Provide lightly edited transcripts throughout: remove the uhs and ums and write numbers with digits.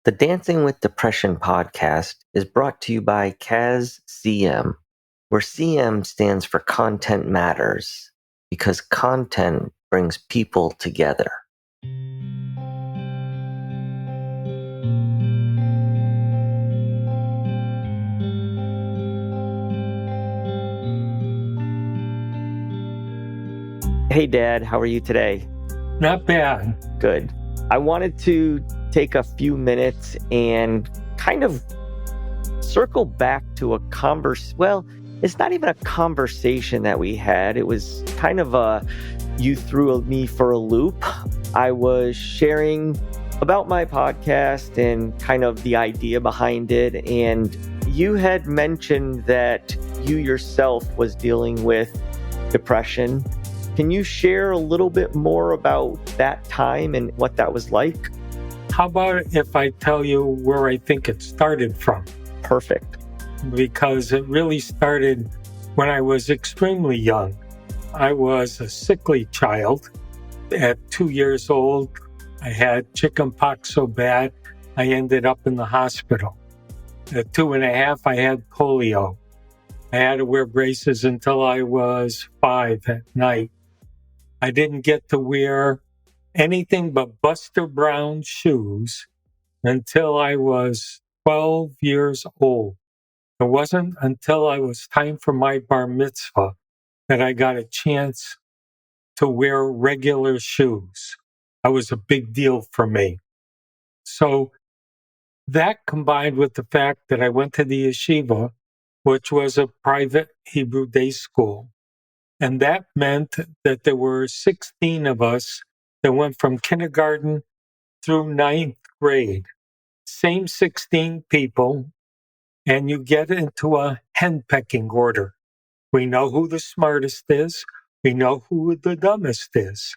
The Dancing with Depression podcast is brought to you by Kaz CM, where CM stands for Content Matters, because content brings people together. Hey, Dad, how are you today? Not bad. Good. I wanted to take a few minutes and kind of circle back to a it's not even a conversation that we had. It was kind of you threw me for a loop. I was sharing about my podcast and kind of the idea behind it. And you had mentioned that you yourself was dealing with depression. Can you share a little bit more about that time and what that was like? How about if I tell you where I think it started from? Perfect. Because it really started when I was extremely young. I was a sickly child. At 2 years old, I had chickenpox so bad, I ended up in the hospital. At 2.5, I had polio. I had to wear braces until I was 5 at night. I didn't get to wear anything but Buster Brown shoes until I was 12 years old. It wasn't until I was time for my bar mitzvah that I got a chance to wear regular shoes. That was a big deal for me. So that combined with the fact that I went to the yeshiva, which was a private Hebrew day school, and that meant that there were 16 of us that went from kindergarten through ninth grade. Same 16 people, and you get into a henpecking order. We know who the smartest is. We know who the dumbest is.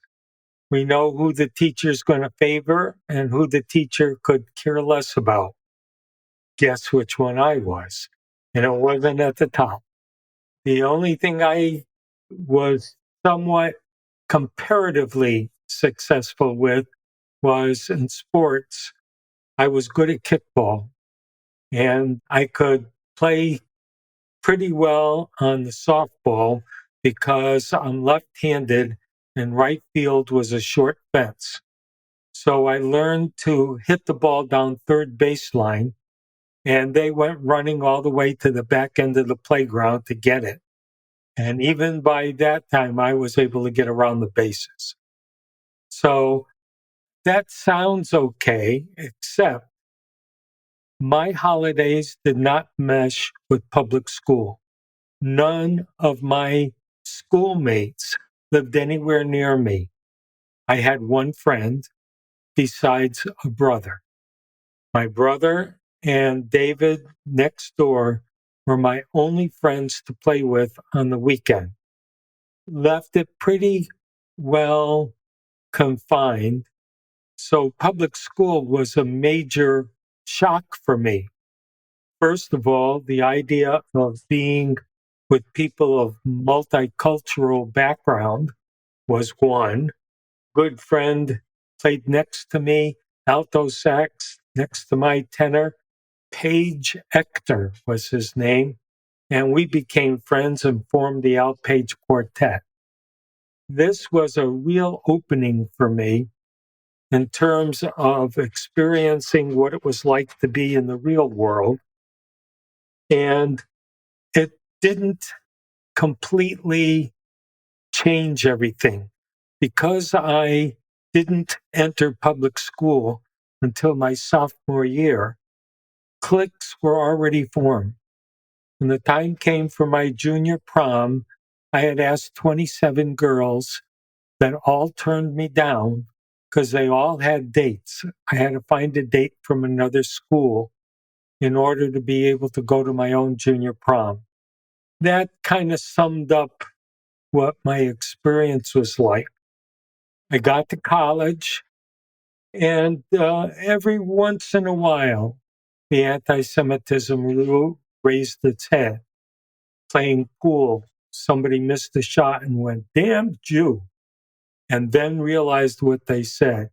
We know who the teacher's going to favor and who the teacher could care less about. Guess which one I was? And it wasn't at the top. The only thing I was somewhat comparatively successful with was in sports. I was good at kickball, and I could play pretty well on the softball because I'm left-handed and right field was a short fence. So I learned to hit the ball down third baseline, and they went running all the way to the back end of the playground to get it. And even by that time, I was able to get around the bases. So that sounds okay, except my holidays did not mesh with public school. None of my schoolmates lived anywhere near me. I had one friend besides a brother. My brother and David next door were my only friends to play with on the weekend. Left it pretty well confined. So public school was a major shock for me. First of all, the idea of being with people of multicultural background was one. Good friend played next to me, alto sax, next to my tenor. Page Ector was his name, and we became friends and formed the Alt Page Quartet. This was a real opening for me in terms of experiencing what it was like to be in the real world. And it didn't completely change everything. Because I didn't enter public school until my sophomore year, cliques were already formed. When the time came for my junior prom, I had asked 27 girls that all turned me down because they all had dates. I had to find a date from another school in order to be able to go to my own junior prom. That kind of summed up what my experience was like. I got to college, and every once in a while, the antisemitism raised its head. Playing pool, somebody missed a shot and went, "Damn Jew," and then realized what they said.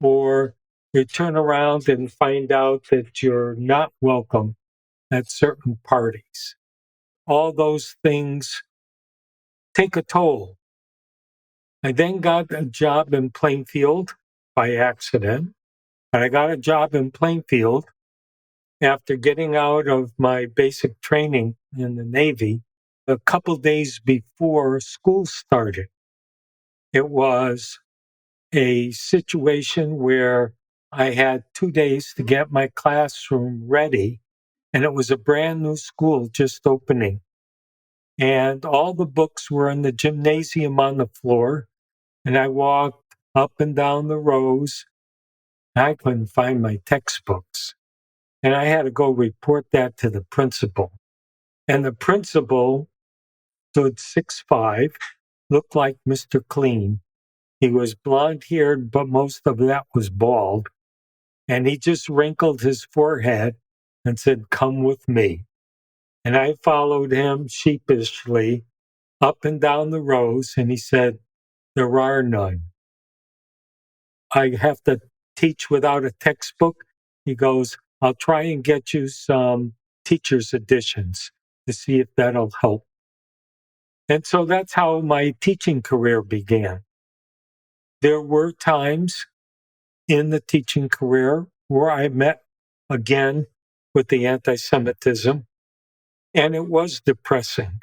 Or you turn around and find out that you're not welcome at certain parties. All those things take a toll. I then got a job in Plainfield by accident. And I got a job in Plainfield after getting out of my basic training in the Navy a couple days before school started. It was a situation where I had 2 days to get my classroom ready, and it was a brand new school just opening. And all the books were in the gymnasium on the floor, and I walked up and down the rows. I couldn't find my textbooks. And I had to go report that to the principal. And the principal stood 6'5", looked like Mr. Clean. He was blonde haired, but most of that was bald. And he just wrinkled his forehead and said, "Come with me." And I followed him sheepishly up and down the rows. And he said, "There are none. I have to teach without a textbook." He goes, "I'll try and get you some teacher's editions to see if that'll help." And so that's how my teaching career began. There were times in the teaching career where I met again with the anti-Semitism, and it was depressing.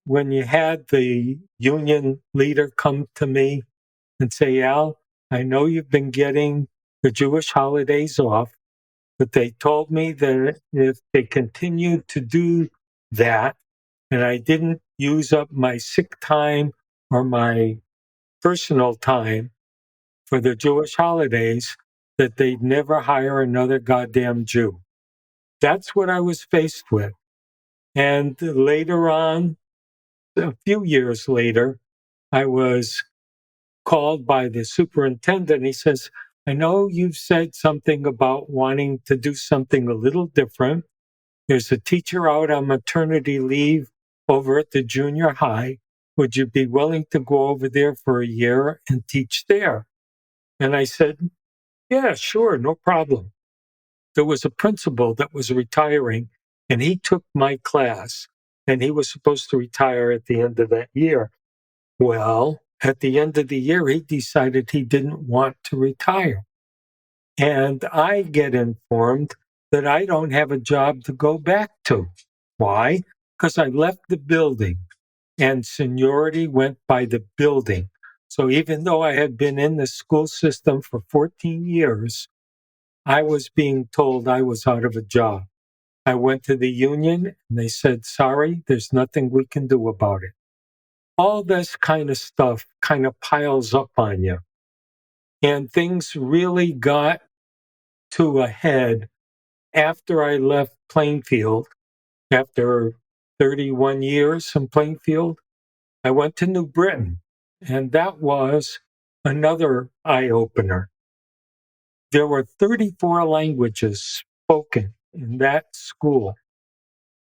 When you had the union leader come to me and say, "Al, I know you've been getting the Jewish holidays off, but they told me that if they continued to do that, and I didn't use up my sick time or my personal time for the Jewish holidays, that they'd never hire another goddamn Jew." That's what I was faced with. And later on, a few years later, I was called by the superintendent. He says, "I know you've said something about wanting to do something a little different. There's a teacher out on maternity leave over at the junior high. Would you be willing to go over there for a year and teach there?" And I said, "Yeah, sure, no problem." There was a principal that was retiring, and he took my class, and he was supposed to retire at the end of that year. Well, at the end of the year, he decided he didn't want to retire. And I get informed that I don't have a job to go back to. Why? Because I left the building, and seniority went by the building. So even though I had been in the school system for 14 years, I was being told I was out of a job. I went to the union, and they said, "Sorry, there's nothing we can do about it." All this kind of stuff kind of piles up on you. And things really got to a head after I left Plainfield. After 31 years in Plainfield, I went to New Britain, and that was another eye opener. There were 34 languages spoken in that school.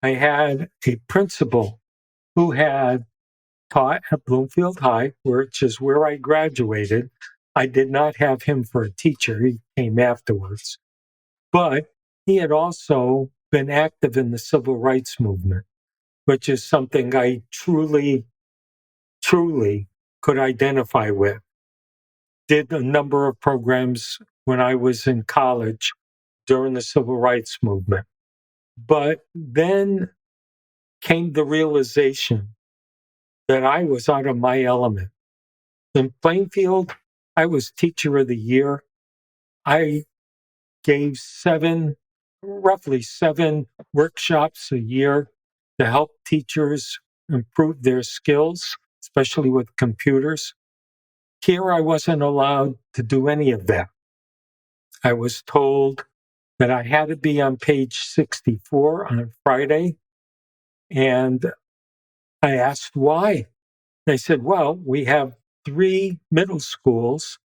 I had a principal who had taught at Bloomfield High, which is where I graduated. I did not have him for a teacher. He came afterwards. But he had also been active in the civil rights movement, which is something I truly could identify with. Did a number of programs when I was in college during the civil rights movement. But then came the realization that I was out of my element. In Plainfield, I was teacher of the year. I gave roughly seven workshops a year to help teachers improve their skills, especially with computers. Here, I wasn't allowed to do any of that. I was told that I had to be on page 64 on Friday. And I asked why. They said, "Well, we have 3 middle schools,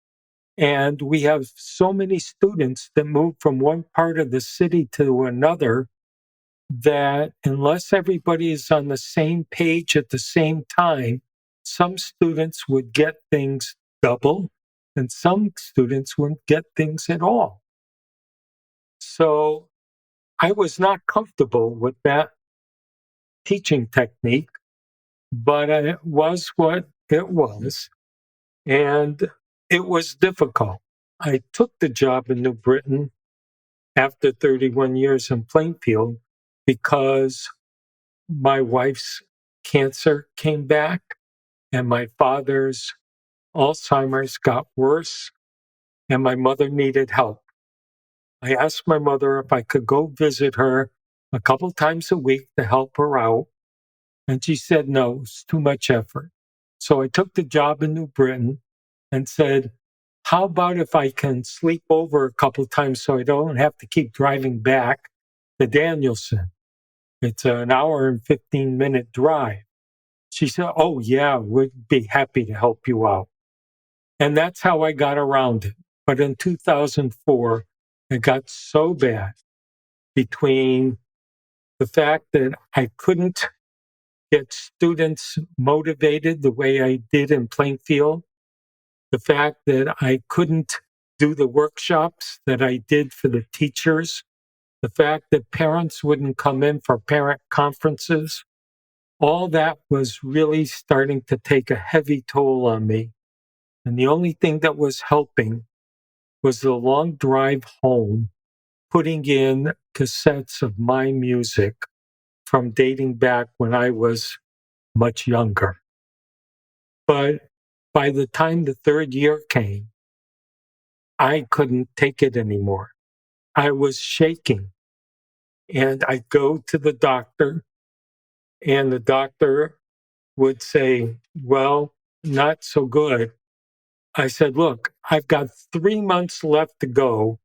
and we have so many students that move from one part of the city to another that unless everybody is on the same page at the same time, some students would get things double, and some students wouldn't get things at all. So I was not comfortable with that teaching technique, but it was what it was. And it was difficult. I took the job in New Britain after 31 years in Plainfield because my wife's cancer came back and my father's Alzheimer's got worse and my mother needed help. I asked my mother if I could go visit her a couple times a week to help her out. And she said, no, it's too much effort. So I took the job in New Britain and said, how about if I can sleep over a couple times so I don't have to keep driving back to Danielson? It's an hour and 15-minute drive. She said, oh, yeah, we'd be happy to help you out. And that's how I got around it. But in 2004, it got so bad between the fact that I couldn't get students motivated the way I did in Plainfield, the fact that I couldn't do the workshops that I did for the teachers, the fact that parents wouldn't come in for parent conferences, all that was really starting to take a heavy toll on me. And the only thing that was helping was the long drive home, putting in cassettes of my music from dating back when I was much younger. But by the time the third year came, I couldn't take it anymore. I was shaking. And I'd go to the doctor, and the doctor would say, well, not so good. I said, look, I've got 3 months left to go,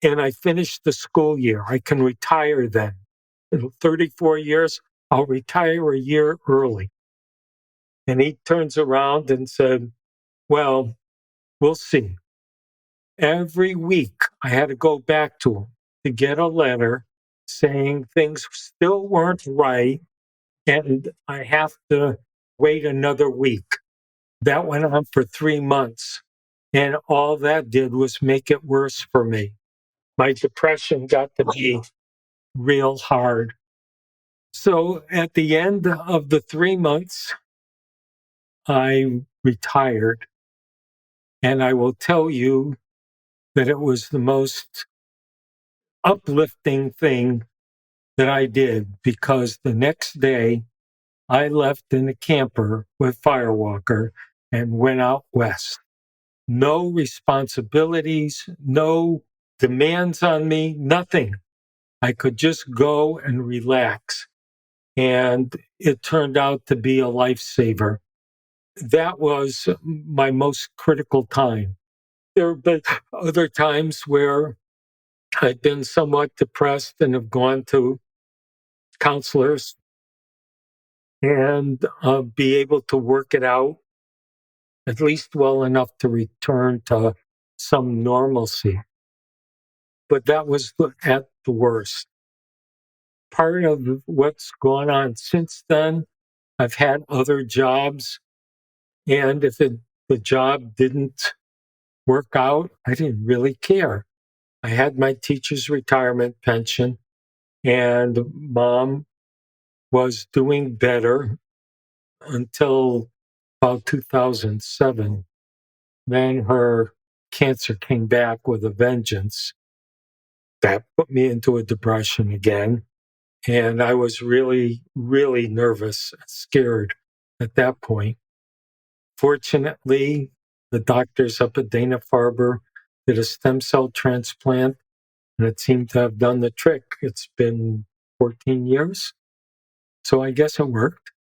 and I finished the school year. I can retire then. In 34 years, I'll retire a year early. And he turns around and said, well, we'll see. Every week, I had to go back to him to get a letter saying things still weren't right, and I have to wait another week. That went on for 3 months. And all that did was make it worse for me. My depression got to be real hard. So at the end of the 3 months, I retired. And I will tell you that it was the most uplifting thing that I did, because the next day I left in a camper with Firewalker and went out west. No responsibilities, no demands on me, nothing. I could just go and relax. And it turned out to be a lifesaver. That was my most critical time. There have been other times where I've been somewhat depressed and have gone to counselors and be able to work it out at least well enough to return to some normalcy. But that was at the worst. Part of what's gone on since then, I've had other jobs, and if the job didn't work out, I didn't really care. I had my teacher's retirement pension, and mom was doing better until about 2007. Then her cancer came back with a vengeance. That put me into a depression again. And I was really, really nervous, scared at that point. Fortunately, the doctors up at Dana-Farber did a stem cell transplant, and it seemed to have done the trick. It's been 14 years. So I guess it worked.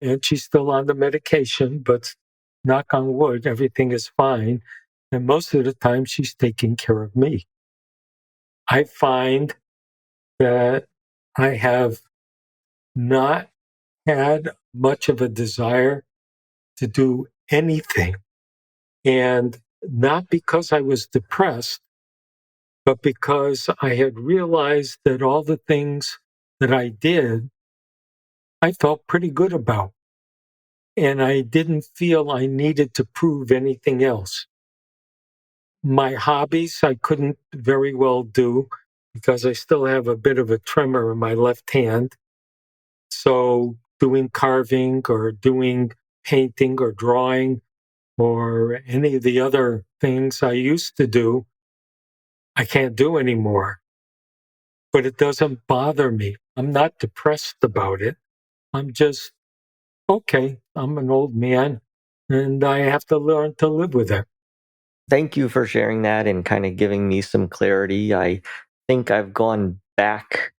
And she's still on the medication, but knock on wood, everything is fine. And most of the time, she's taking care of me. I find that I have not had much of a desire to do anything. And not because I was depressed, but because I had realized that all the things that I did, I felt pretty good about. And I didn't feel I needed to prove anything else. My hobbies I couldn't very well do because I still have a bit of a tremor in my left hand. So doing carving or doing painting or drawing or any of the other things I used to do, I can't do anymore. But it doesn't bother me. I'm not depressed about it. I'm just, okay, I'm an old man and I have to learn to live with it. Thank you for sharing that and kind of giving me some clarity. I think I've gone back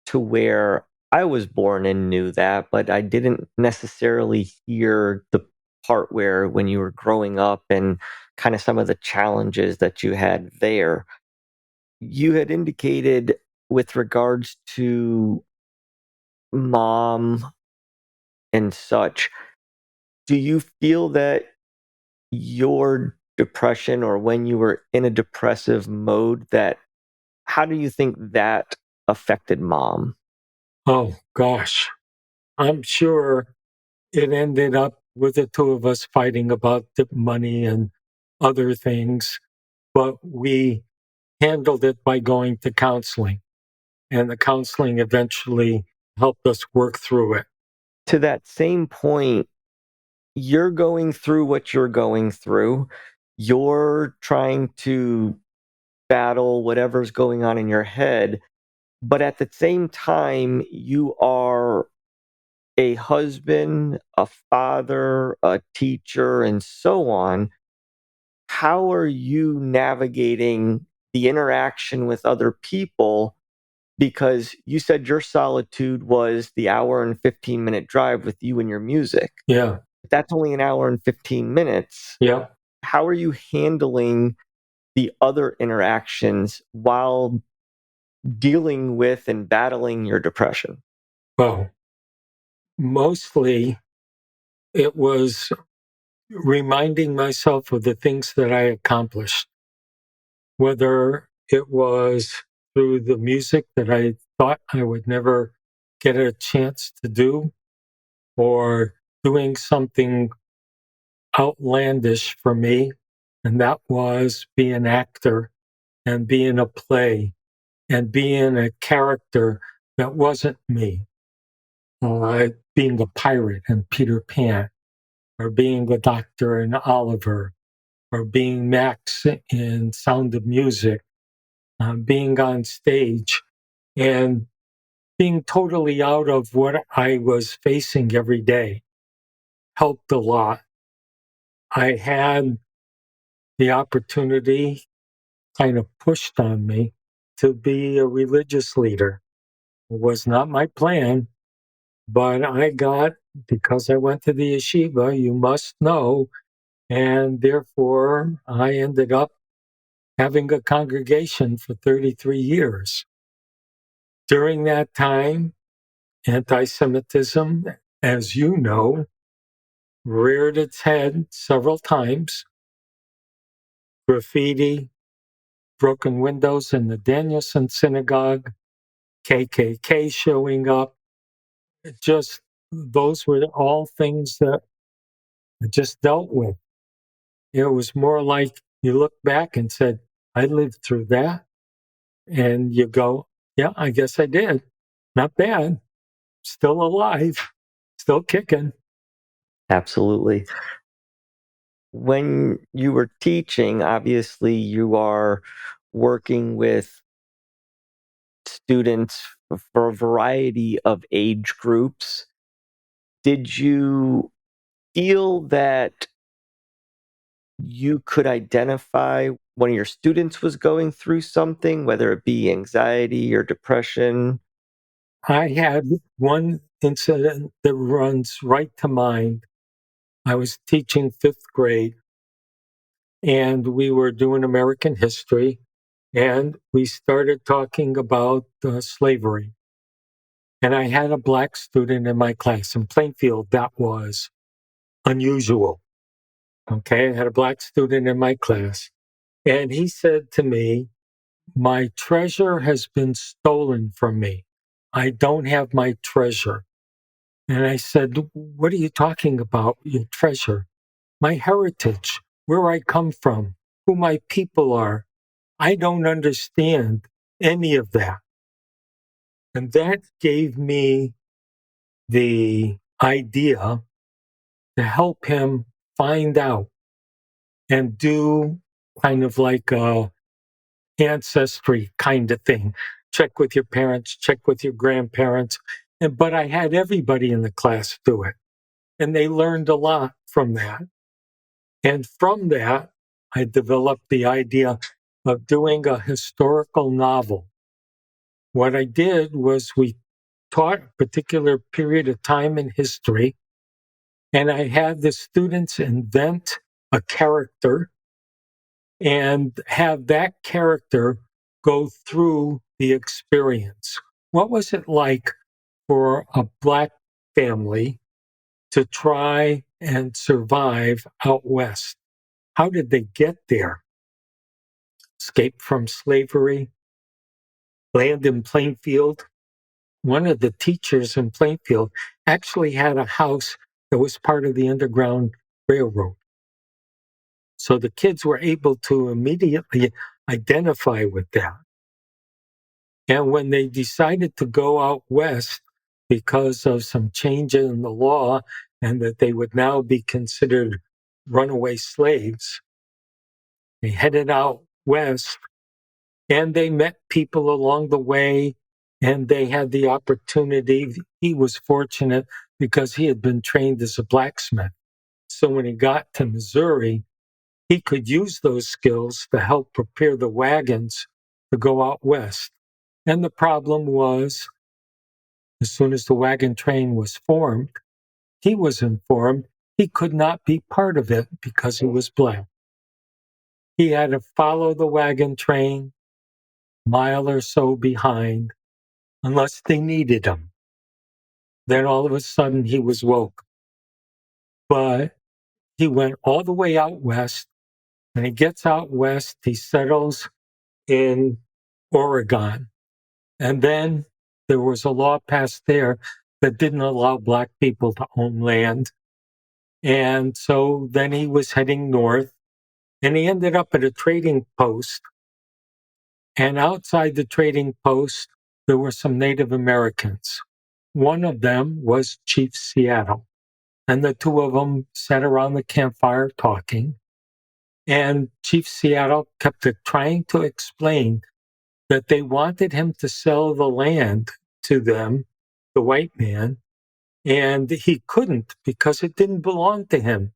to where I was born and knew that, but I didn't necessarily hear the part where when you were growing up and kind of some of the challenges that you had there. You had indicated with regards to mom and such, do you feel that your depression or when you were in a depressive mode that how do you think that affected mom? Oh, gosh. I'm sure it ended up with the two of us fighting about the money and other things, but we handled it by going to counseling. And the counseling eventually helped us work through it. To that same point, you're going through what you're going through. You're trying to battle whatever's going on in your head, but at the same time, you are a husband, a father, a teacher, and so on. How are you navigating the interaction with other people? Because you said your solitude was the hour and 15-minute drive with you and your music. Yeah. That's only an hour and 15 minutes. Yeah. How are you handling the other interactions while dealing with and battling your depression? Well, mostly it was reminding myself of the things that I accomplished, whether it was through the music that I thought I would never get a chance to do, or doing something outlandish for me, and that was be an actor and be in a play and being a character that wasn't me, being a pirate in Peter Pan, or being the doctor in Oliver, or being Max in Sound of Music, being on stage and being totally out of what I was facing every day helped a lot. I had the opportunity kind of pushed on me to be a religious leader. It was not my plan, but I got, because I went to the yeshiva, you must know, and therefore I ended up having a congregation for 33 years. During that time, anti-Semitism, as you know, reared its head several times. Graffiti, broken windows in the Danielson synagogue, KKK showing up. It just, those were all things that I just dealt with. It was more like you look back and said, I lived through that. And you go, yeah, I guess I did. Not bad. Still alive, still kicking. Absolutely. When you were teaching, obviously you are working with students for a variety of age groups. Did you feel that you could identify one of your students was going through something, whether it be anxiety or depression? I had one incident that runs right to mind. I was teaching fifth grade and we were doing American history and we started talking about slavery. And I had a black student in my class. In Plainfield, that was unusual. Okay, I had a black student in my class. And he said to me, my treasure has been stolen from me. I don't have my treasure. And I said, what are you talking about, your treasure? My heritage, where I come from. who my people are. I don't understand any of that. And that gave me the idea to help him find out and do kind of like a ancestry kind of thing. Check with your parents, check with your grandparents. But I had everybody in the class do it. And they learned a lot from that. And from that, I developed the idea of doing a historical novel. What I did was we taught a particular period of time in history, and I had the students invent a character and have that character go through the experience. What was it like for a Black family to try and survive out West? How did they get there? Escape from slavery, land in Plainfield. One of the teachers in Plainfield actually had a house that was part of the Underground Railroad. So the kids were able to immediately identify with that. And when they decided to go out West because of some change in the law and that they would now be considered runaway slaves, they headed out West and they met people along the way and they had the opportunity. He was fortunate because he had been trained as a blacksmith. So when he got to Missouri, he could use those skills to help prepare the wagons to go out West. And the problem was, as soon as the wagon train was formed, he was informed he could not be part of it because he was Black. He had to follow the wagon train a mile or so behind unless they needed him. Then all of a sudden he was woke. But he went all the way out West. When he gets out West, he settles in Oregon. And then there was a law passed there that didn't allow Black people to own land. And so then he was heading north and he ended up at a trading post. And outside the trading post, there were some Native Americans. One of them was Chief Seattle. And the two of them sat around the campfire talking. And Chief Seattle kept trying to explain that they wanted him to sell the land to them, the white man, and he couldn't because it didn't belong to him.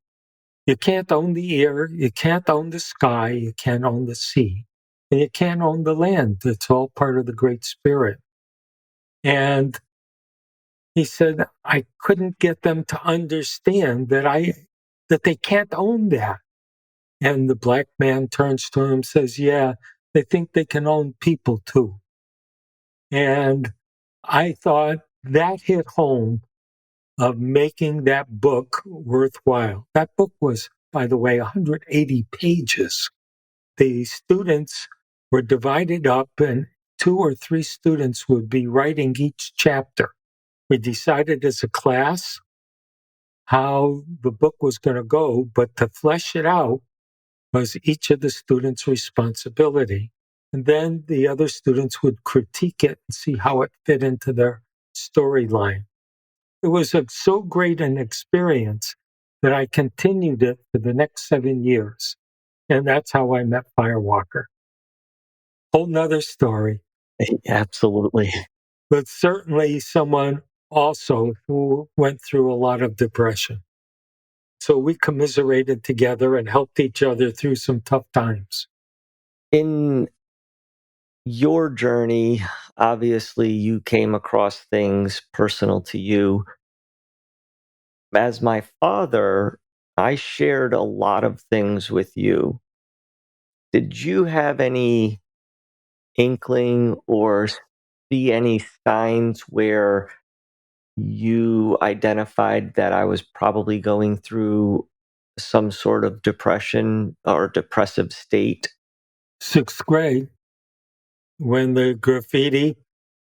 You can't own the air, you can't own the sky, you can't own the sea, and you can't own the land. It's all part of the Great Spirit. And he said, I couldn't get them to understand that they can't own that. And the Black man turns to him and says, yeah, they think they can own people too. And I thought that hit home of making that book worthwhile. That book was, by the way, 180 pages. The students were divided up, and 2 or 3 students would be writing each chapter. We decided as a class how the book was going to go, but to flesh it out was each of the students' responsibility. And then the other students would critique it and see how it fit into their storyline. It was so great an experience that I continued it for the next 7 years. And that's how I met Firewalker. Whole nother story. Absolutely. But certainly someone also who went through a lot of depression. So we commiserated together and helped each other through some tough times. In your journey, obviously, you came across things personal to you. As my father, I shared a lot of things with you. Did you have any inkling or see any signs where you identified that I was probably going through some sort of depression or depressive state? 6th grade, when the graffiti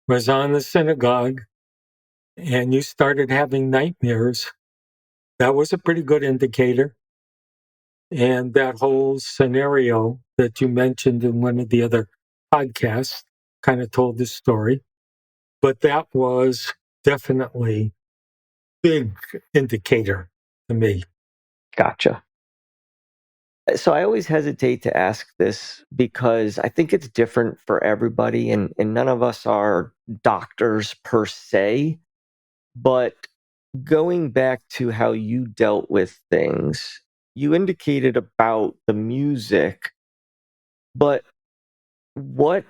was on the synagogue and you started having nightmares, that was a pretty good indicator. And that whole scenario that you mentioned in one of the other podcasts kind of told this story. But that was definitely big indicator to me. Gotcha. So I always hesitate to ask this because I think it's different for everybody, and none of us are doctors per se. But going back to how you dealt with things, you indicated about the music, but what,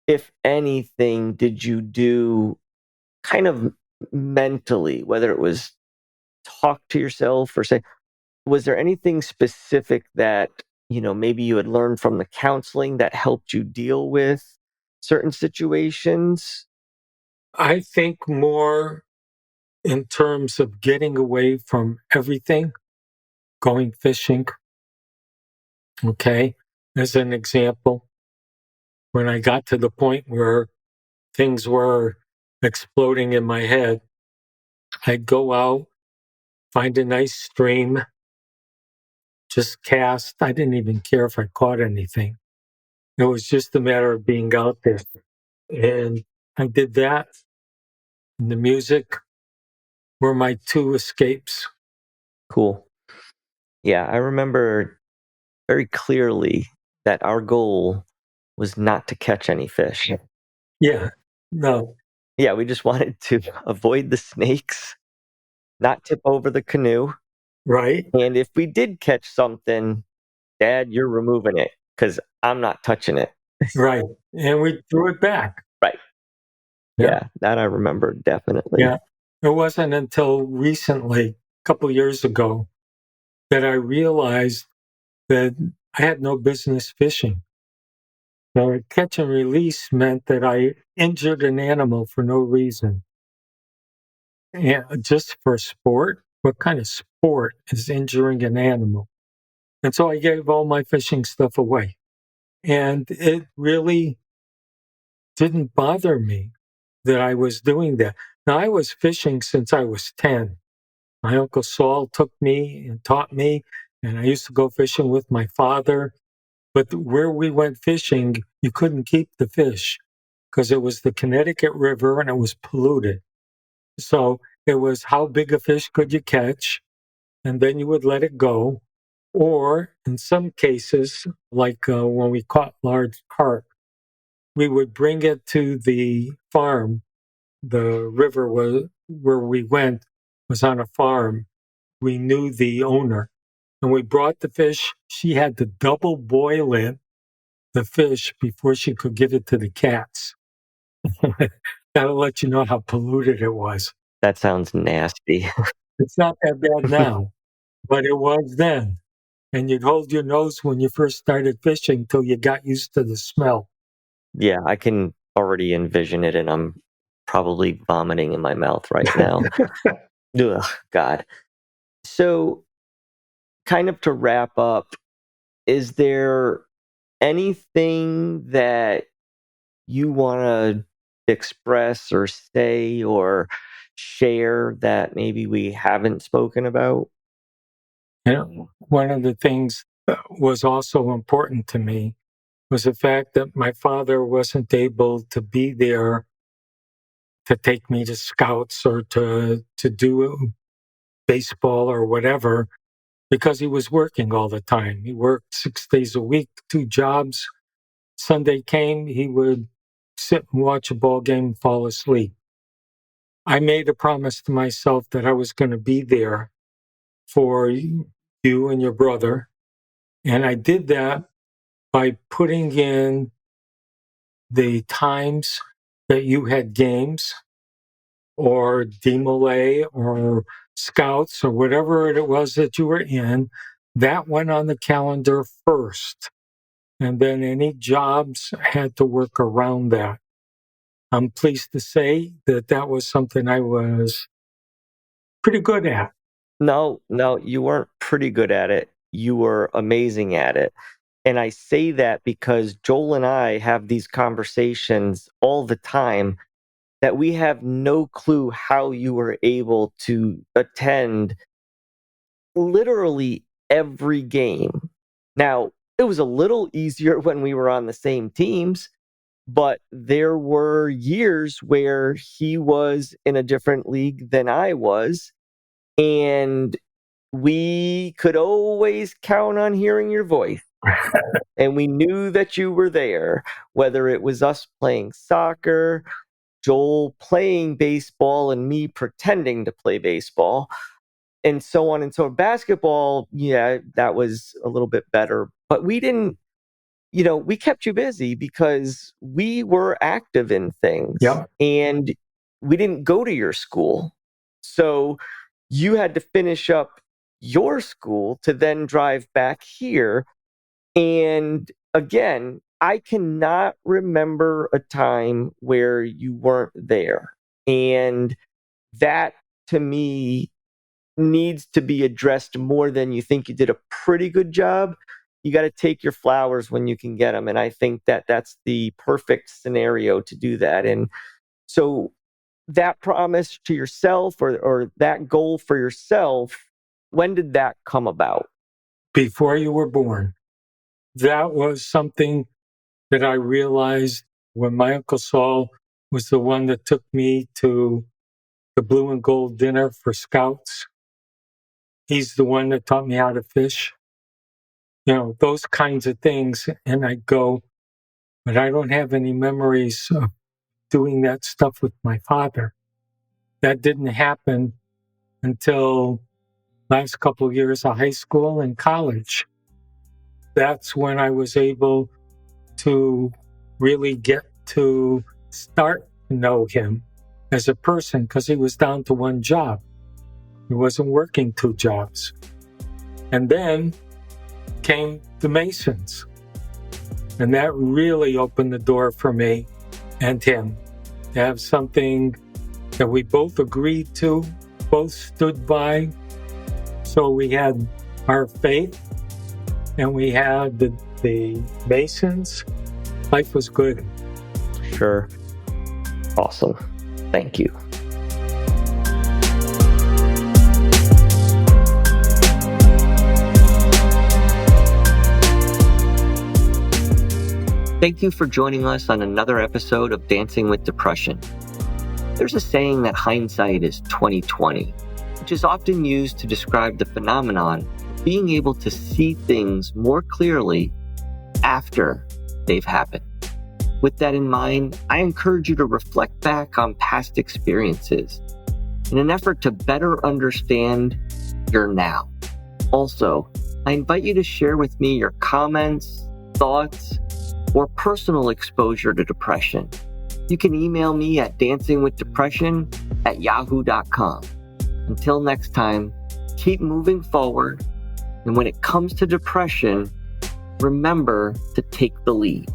if anything, did you do kind of mentally, whether it was talk to yourself or say, was there anything specific that, maybe you had learned from the counseling that helped you deal with certain situations? I think more in terms of getting away from everything, going fishing. Okay. As an example, when I got to the point where things were exploding in my head, I'd go out, find a nice stream, just cast. I didn't even care if I caught anything. It was just a matter of being out there. And I did that. And the music were my two escapes. Cool. Yeah, I remember very clearly that our goal was not to catch any fish. Yeah. No. Yeah, we just wanted to avoid the snakes, not tip over the canoe. Right. And if we did catch something, Dad, you're removing it because I'm not touching it. Right. And we threw it back. Right. Yeah. Yeah, that I remember definitely. Yeah. It wasn't until recently, a couple years ago, that I realized that I had no business fishing. Now, catch and release meant that I injured an animal for no reason. And just for sport? What kind of sport is injuring an animal? And so I gave all my fishing stuff away. And it really didn't bother me that I was doing that. Now, I was fishing since I was 10. My Uncle Saul took me and taught me, and I used to go fishing with my father. But where we went fishing, you couldn't keep the fish because it was the Connecticut River and it was polluted. So it was how big a fish could you catch, and then you would let it go. Or in some cases, like when we caught large carp, we would bring it to the farm. The river was where we went was on a farm. We knew the owner, and we brought the fish. She had to double boil it, the fish, before she could give it to the cats. That'll let you know how polluted it was. That sounds nasty. It's not that bad now, but it was then. And you'd hold your nose when you first started fishing till you got used to the smell. Yeah, I can already envision it, and I'm probably vomiting in my mouth right now. Ugh, God. So, kind of to wrap up, is there anything that you want to express or say or share that maybe we haven't spoken about? One of the things that was also important to me was the fact that my father wasn't able to be there to take me to scouts or to do baseball or whatever because he was working all the time. He worked 6 days a week, two jobs. Sunday came, he would sit and watch a ball game and fall asleep. I made a promise to myself that I was going to be there for you and your brother. And I did that by putting in the times that you had games or DMLA or scouts or whatever it was that you were in. That went on the calendar first. And then any jobs had to work around that. I'm pleased to say that that was something I was pretty good at. No, no, you weren't pretty good at it. You were amazing at it. And I say that because Joel and I have these conversations all the time that we have no clue how you were able to attend literally every game. Now, it was a little easier when we were on the same teams, but there were years where he was in a different league than I was, and we could always count on hearing your voice. And we knew that you were there, whether it was us playing soccer, Joel playing baseball, and me pretending to play baseball, and so on and so on. Basketball, yeah, that was a little bit better, but we didn't, we kept you busy because we were active in things. Yeah. And we didn't go to your school. So you had to finish up your school to then drive back here. And again, I cannot remember a time where you weren't there. And that, to me, needs to be addressed more than you think. You did a pretty good job. You got to take your flowers when you can get them. And I think that that's the perfect scenario to do that. And so that promise to yourself or that goal for yourself, when did that come about? Before you were born. That was something that I realized when my Uncle Saul was the one that took me to the blue and gold dinner for scouts. He's the one that taught me how to fish. Those kinds of things. And I go, but I don't have any memories of doing that stuff with my father. That didn't happen until last couple of years of high school and college. That's when I was able to really get to start to know him as a person, because he was down to one job. He wasn't working 2 jobs. And then came the Masons. And that really opened the door for me and him to have something that we both agreed to, both stood by. So we had our faith and we had the Masons. Life was good. Sure. Awesome. Thank you. Thank you for joining us on another episode of Dancing with Depression. There's a saying that hindsight is 20/20, which is often used to describe the phenomenon of being able to see things more clearly after they've happened. With that in mind, I encourage you to reflect back on past experiences in an effort to better understand your now. Also, I invite you to share with me your comments, thoughts, or personal exposure to depression. You can email me at dancingwithdepression@yahoo.com. Until next time, keep moving forward. And when it comes to depression, remember to take the lead.